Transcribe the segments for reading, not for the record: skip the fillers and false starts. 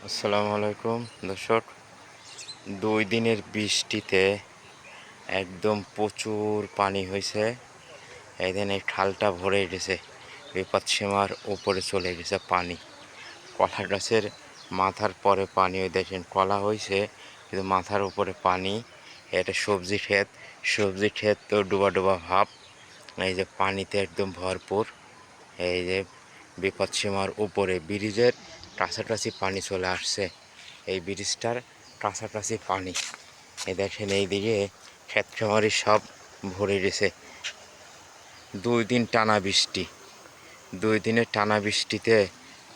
আসসালামু আলাইকুম দর্শক। 2 দিনের বৃষ্টিতে একদম প্রচুর পানি হয়েছে। এদিন এই খালটা ভরে গেছে, বিপদসীমার উপরে চলে গেছে পানি। কলা গাছের মাথার পরে পানি, ওই দেখেন কলা হয়েছে কিন্তু মাথার উপরে পানি। এটা সবজি ক্ষেত, সবজি ক্ষেত তো ডুবা ডুবা ভাব। এই যে পানিতে একদম ভরপুর। এই যে বিপদসীমার উপরে ব্রিজের কাছাকাছি পানি চলে আসছে। এই ব্রিজটার কাছাকাছি পানি। এই দেখেন এইদিকে ক্ষেত খামারি সব ভরে গেছে। 2 দিন টানা বৃষ্টি, 2 দিনের টানা বৃষ্টিতে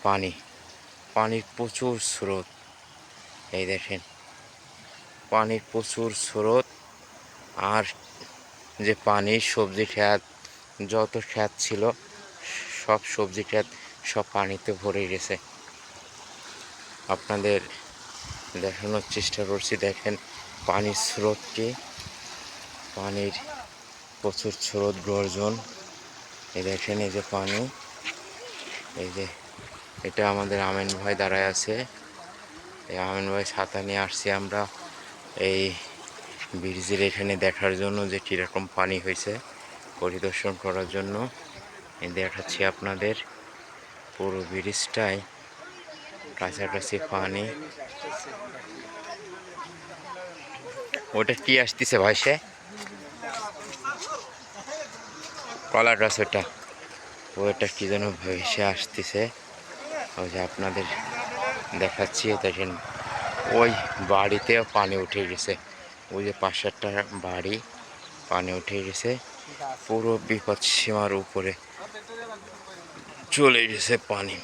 পানি, পানির প্রচুর স্রোত। এই দেখেন পানির প্রচুর স্রোত। আর যে পানি, সবজি ক্ষেত যত ক্ষেত ছিল সব সবজি ক্ষেত সব পানিতে ভরে গেছে। আপনাদের দেখানোর চেষ্টা করছি। দেখেন পানির স্রোতকে, পানির প্রচুর স্রোত গর্জন। এই দেখেন এই যে পানি, এই যে এটা আমাদের আমিন ভাই দাঁড়ায় আছে। এই আমিন ভাই ছাতা নিয়ে আসছি আমরা এই ব্রিজের এখানে দেখার জন্য যে কীরকম পানি হয়েছে, পরিদর্শন করার জন্য। দেখাচ্ছি আপনাদের পুরো ব্রিজটায় কাছাকাছি পানি। ওটা কি আসতেছে ভাই? সে কলা গাছ, ওটা কি যেন ভেসে আসতেছে। ওই যে আপনাদের দেখাচ্ছি, দেখেন ওই বাড়িতেও পানি উঠে গেছে। ওই যে পাশেরটা বাড়ি পানি উঠে গেছে, পুরো বিপদ সীমার উপরে চলে গেছে পানি।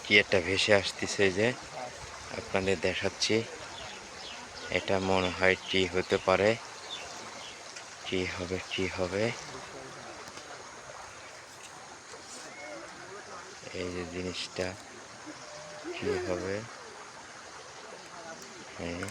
কি একটা ভেসে আসতেছে, যে আপনাদের দেখাচ্ছি। এটা মনে হয় কি হতে পারে, কি হবে কি হবে। এই যে জিনিসটা কি হবে। হ্যাঁ।